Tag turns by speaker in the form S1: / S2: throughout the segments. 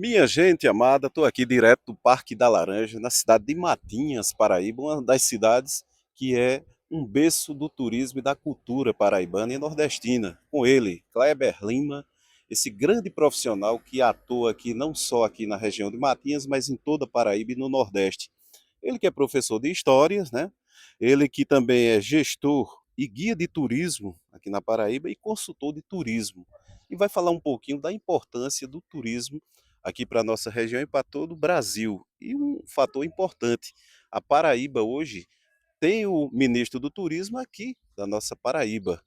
S1: Minha gente amada, estou aqui direto do Parque da Laranja, na cidade de Matinhas, Paraíba, uma das cidades que é um berço do turismo e da cultura paraibana e nordestina. Com ele, Kleber Lima, esse grande profissional que atua aqui não só aqui na região de Matinhas, mas em toda Paraíba e no Nordeste. Ele que é professor de histórias, né? Ele que também é gestor e guia de turismo aqui na Paraíba e consultor de turismo. E vai falar um pouquinho da importância do turismo aqui para a nossa região e para todo o Brasil. E um fator importante, a Paraíba hoje tem o ministro do turismo aqui da nossa Paraíba,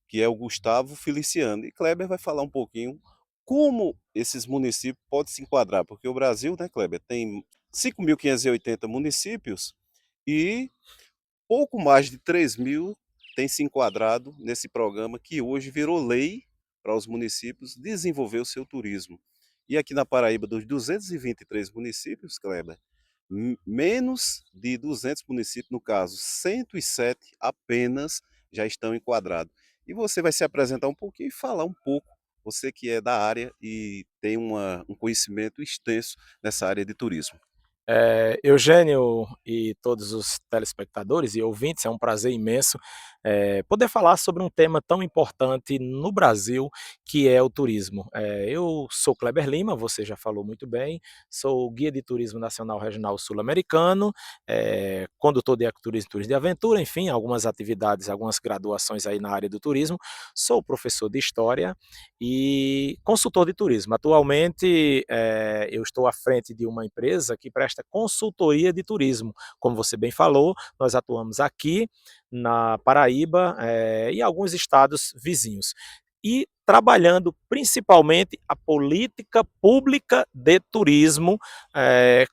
S1: que é o Gustavo Feliciano. E Kleber vai falar um pouquinho como esses municípios podem se enquadrar, porque o Brasil, né, Kleber, tem 5.580 municípios e pouco mais de 3.000 têm se enquadrado nesse programa que hoje virou lei para os municípios desenvolver o seu turismo. E aqui na Paraíba, dos 223 municípios, Kleber, menos de 200 municípios, no caso, 107 apenas já estão enquadrados. E você vai se apresentar um pouquinho e falar um pouco, você que é da área e tem um conhecimento extenso nessa área de turismo.
S2: Eugênio e todos os telespectadores e ouvintes, é um prazer imenso poder falar sobre um tema tão importante no Brasil, que é o turismo. Eu sou Kleber Lima, você já falou muito bem, sou guia de turismo nacional regional sul-americano, condutor de ecoturismo e turismo de aventura, enfim, algumas atividades, algumas graduações aí na área do turismo, sou professor de história e consultor de turismo. Atualmente, eu estou à frente de uma empresa que presta consultoria de turismo. Como você bem falou, nós atuamos aqui na Paraíba e alguns estados vizinhos. E trabalhando principalmente a política pública de turismo,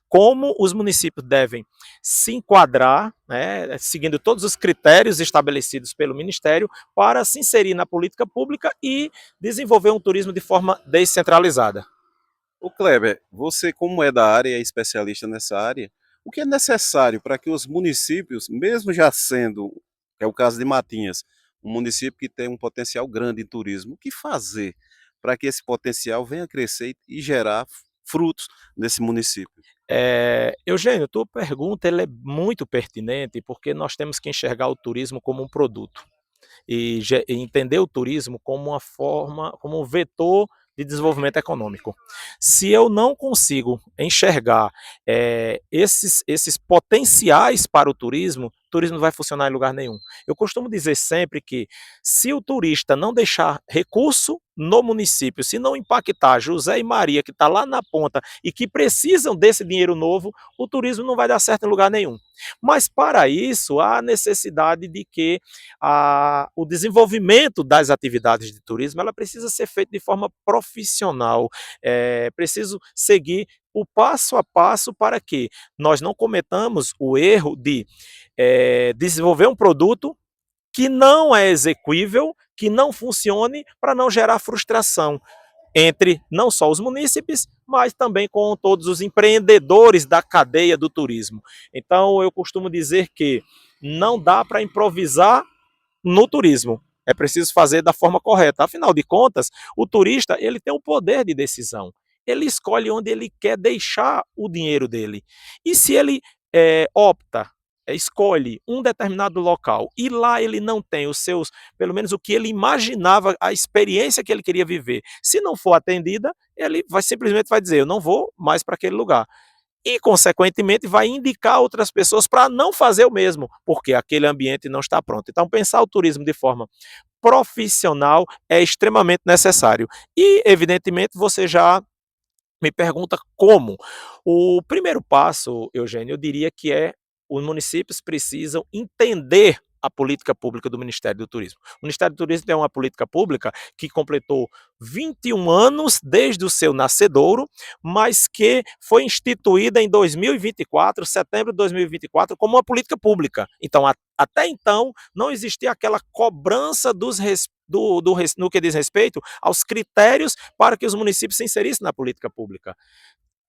S2: como os municípios devem se enquadrar, né, seguindo todos os critérios estabelecidos pelo Ministério, para se inserir na política pública e desenvolver um turismo de forma descentralizada.
S1: Ô Kleber, você como é da área e é especialista nessa área, o que é necessário para que os municípios, mesmo já sendo, que é o caso de Matinhas, um município que tem um potencial grande em turismo, o que fazer para que esse potencial venha a crescer e gerar frutos nesse município?
S2: Eugênio, tua pergunta ela é muito pertinente porque nós temos que enxergar o turismo como um produto e entender o turismo como uma forma, como um vetor de desenvolvimento econômico. Se eu não consigo enxergar esses potenciais para o turismo não vai funcionar em lugar nenhum. Eu costumo dizer sempre que se o turista não deixar recurso no município, se não impactar José e Maria, que está lá na ponta e que precisam desse dinheiro novo, o turismo não vai dar certo em lugar nenhum. Mas para isso há necessidade de que o desenvolvimento das atividades de turismo ela precisa ser feito de forma profissional. Preciso seguir o passo a passo para que nós não cometamos o erro de desenvolver um produto que não é execuível, que não funcione, para não gerar frustração entre não só os munícipes, mas também com todos os empreendedores da cadeia do turismo. Então, eu costumo dizer que não dá para improvisar no turismo. É preciso fazer da forma correta. Afinal de contas, o turista ele tem o poder de decisão. Ele escolhe onde ele quer deixar o dinheiro dele. E se ele opta, escolhe um determinado local e lá ele não tem os seus, pelo menos o que ele imaginava, a experiência que ele queria viver, se não for atendida, ele vai simplesmente vai dizer, eu não vou mais para aquele lugar e, consequentemente, vai indicar outras pessoas para não fazer o mesmo, porque aquele ambiente não está pronto. Então, pensar o turismo de forma profissional é extremamente necessário. E, evidentemente, você já me pergunta como. O primeiro passo, Eugênio, eu diria que os municípios precisam entender a política pública do Ministério do Turismo. O Ministério do Turismo tem uma política pública que completou 21 anos desde o seu nascedouro, mas que foi instituída em 2024, setembro de 2024, como uma política pública. Então, até então, não existia aquela cobrança no que diz respeito aos critérios para que os municípios se inserissem na política pública.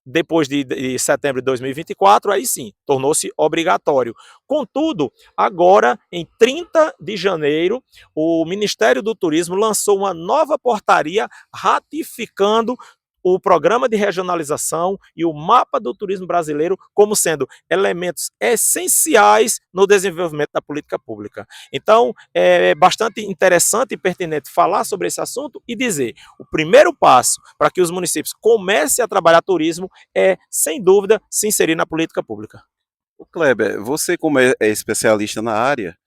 S2: Depois de setembro de 2024, aí sim, tornou-se obrigatório. Contudo, agora, em 30 de janeiro, o Ministério do Turismo lançou uma nova portaria ratificando o programa de regionalização e o mapa do turismo brasileiro como sendo elementos essenciais no desenvolvimento da política pública. Então, é bastante interessante e pertinente falar sobre esse assunto e dizer: o primeiro passo para que os municípios comecem a trabalhar turismo é, sem dúvida, se inserir na política pública.
S1: O Kleber, você como é especialista na área,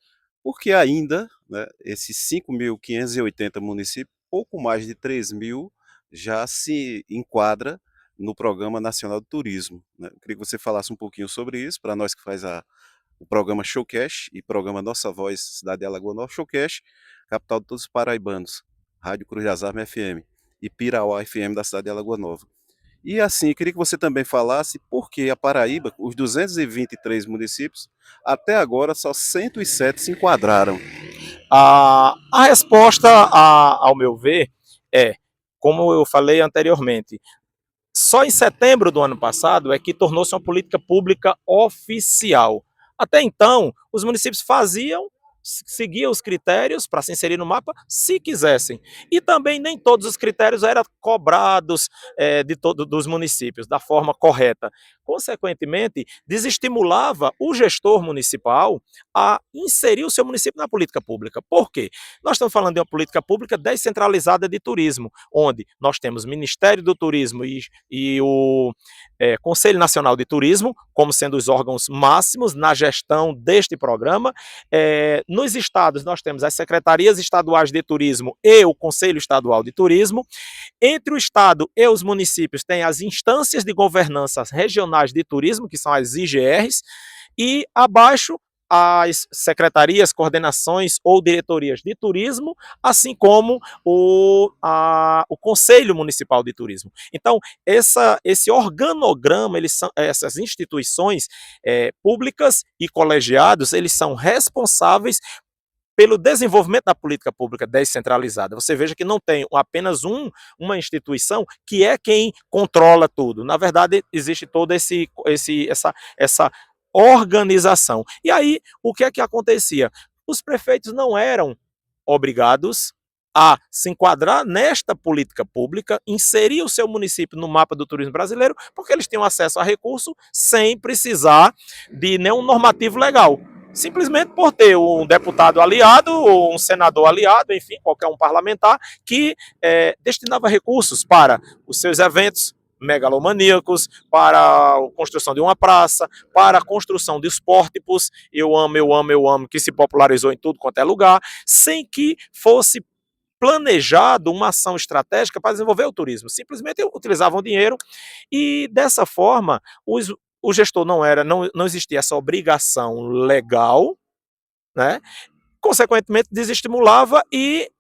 S1: por que ainda, né, esses 5.580 municípios, pouco mais de 3.000 já se enquadra no Programa Nacional de Turismo, né? Eu queria que você falasse um pouquinho sobre isso, para nós que faz o programa Showcast e programa Nossa Voz, Cidade de Alagoa Norte, Showcast, capital de todos os paraibanos, Rádio Cruz das Armas FM e Pirauá FM da cidade de Alagoa Nova. E assim, eu queria que você também falasse por que a Paraíba, os 223 municípios, até agora só 107 se enquadraram.
S2: A resposta, ao meu ver, é, como eu falei anteriormente, só em setembro do ano passado é que tornou-se uma política pública oficial. Até então, os municípios seguiam os critérios para se inserir no mapa, se quisessem. E também nem todos os critérios eram cobrados dos municípios da forma correta. Consequentemente, desestimulava o gestor municipal a inserir o seu município na política pública. Por quê? Nós estamos falando de uma política pública descentralizada de turismo, onde nós temos Ministério do Turismo e o Conselho Nacional de Turismo como sendo os órgãos máximos na gestão deste programa. Nos estados nós temos as secretarias estaduais de turismo e o Conselho Estadual de Turismo. Entre o estado e os municípios tem as instâncias de governança regionais de turismo, que são as IGRs, e abaixo as secretarias, coordenações ou diretorias de turismo, assim como o Conselho Municipal de Turismo. Então, esse organograma, essas instituições públicas e colegiados, eles são responsáveis pelo desenvolvimento da política pública descentralizada. Você veja que não tem apenas uma instituição que é quem controla tudo. Na verdade, existe toda essa organização. E aí, o que é que acontecia? Os prefeitos não eram obrigados a se enquadrar nesta política pública, inserir o seu município no mapa do turismo brasileiro, porque eles tinham acesso a recurso sem precisar de nenhum normativo legal. Simplesmente por ter um deputado aliado, ou um senador aliado, enfim, qualquer um parlamentar, que destinava recursos para os seus eventos megalomaníacos, para a construção de uma praça, para a construção de pórticos, eu amo, que se popularizou em tudo quanto é lugar, sem que fosse planejado uma ação estratégica para desenvolver o turismo. Simplesmente utilizavam dinheiro e, dessa forma, o gestor não existia essa obrigação legal, né? Consequentemente, desestimulava e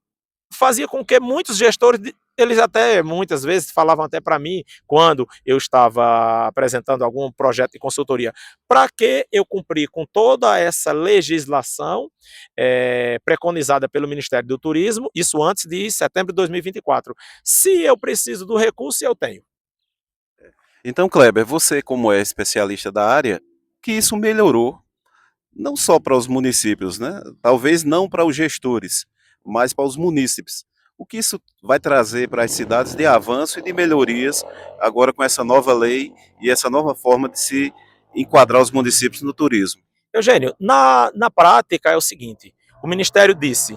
S2: fazia com que muitos gestores, eles até muitas vezes falavam até para mim, quando eu estava apresentando algum projeto de consultoria, para que eu cumprir com toda essa legislação preconizada pelo Ministério do Turismo, isso antes de setembro de 2024. Se eu preciso do recurso, eu tenho.
S1: Então, Kleber, você como é especialista da área, que isso melhorou não só para os municípios, né? Talvez não para os gestores, mas para os munícipes. O que isso vai trazer para as cidades de avanço e de melhorias agora com essa nova lei e essa nova forma de se enquadrar os municípios no turismo?
S2: Eugênio, na prática é o seguinte: o Ministério disse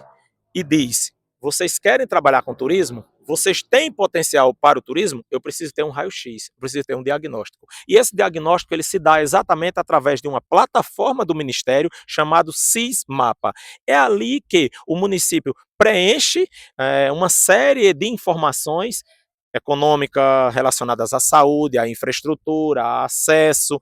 S2: e diz: vocês querem trabalhar com turismo? Vocês têm potencial para o turismo? Eu preciso ter um raio-x, preciso ter um diagnóstico. E esse diagnóstico ele se dá exatamente através de uma plataforma do Ministério chamado SISMAPA. É ali que o município preenche uma série de informações econômica relacionadas à saúde, à infraestrutura, a acesso,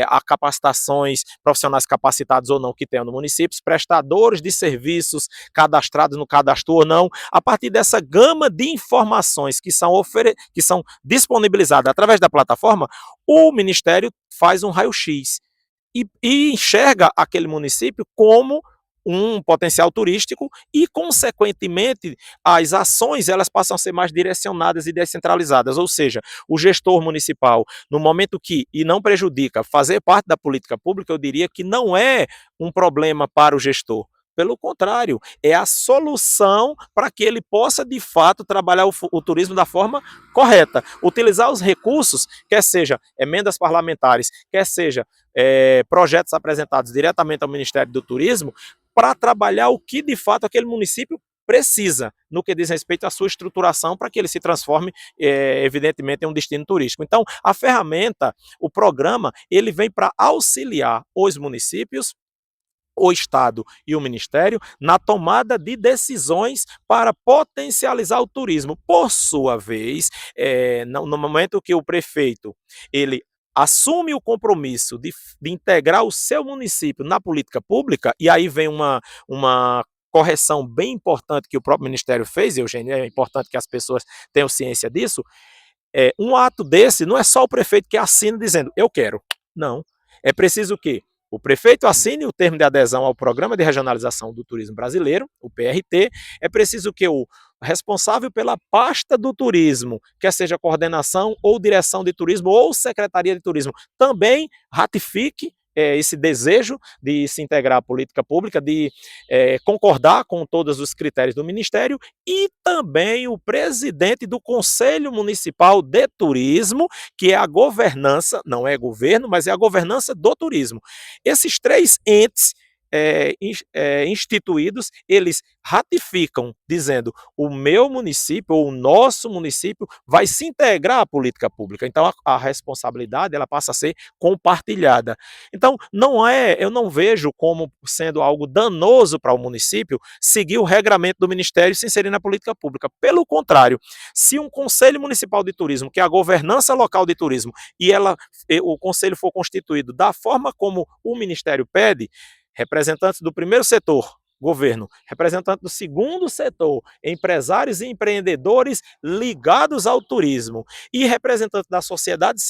S2: a capacitações, profissionais capacitados ou não que tenham no município, prestadores de serviços cadastrados no cadastro ou não. A partir dessa gama de informações que são disponibilizadas através da plataforma, o Ministério faz um raio-x e enxerga aquele município como um potencial turístico e, consequentemente, as ações elas passam a ser mais direcionadas e descentralizadas, ou seja, o gestor municipal, no momento que, e não prejudica, fazer parte da política pública, eu diria que não é um problema para o gestor. Pelo contrário, é a solução para que ele possa, de fato, trabalhar o turismo da forma correta. Utilizar os recursos, quer seja emendas parlamentares, quer seja projetos apresentados diretamente ao Ministério do Turismo, para trabalhar o que, de fato, aquele município precisa, no que diz respeito à sua estruturação, para que ele se transforme, evidentemente, em um destino turístico. Então, a ferramenta, o programa, ele vem para auxiliar os municípios, o Estado e o Ministério na tomada de decisões para potencializar o turismo. Por sua vez, no momento que o prefeito ele assume o compromisso de integrar o seu município na política pública, e aí vem uma correção bem importante que o próprio Ministério fez, Eugênio, é importante que as pessoas tenham ciência disso, um ato desse não é só o prefeito que assina dizendo, eu quero. Não. É preciso o quê? O prefeito assine o termo de adesão ao Programa de Regionalização do Turismo Brasileiro, o PRT. É preciso que o responsável pela pasta do turismo, quer seja coordenação ou direção de turismo ou secretaria de turismo, também ratifique esse desejo de se integrar à política pública, de concordar com todos os critérios do Ministério, e também o presidente do Conselho Municipal de Turismo, que é a governança, não é governo, mas é a governança do turismo. Esses três entes instituídos, eles ratificam, dizendo o meu município ou o nosso município vai se integrar à política pública. Então a responsabilidade ela passa a ser compartilhada. Então eu não vejo como sendo algo danoso para o município seguir o regramento do Ministério e se inserir na política pública. Pelo contrário, se um Conselho Municipal de Turismo, que é a governança local de turismo, e o conselho for constituído da forma como o Ministério pede, representantes do primeiro setor, governo, representantes do segundo setor, empresários e empreendedores ligados ao turismo, e representantes da sociedade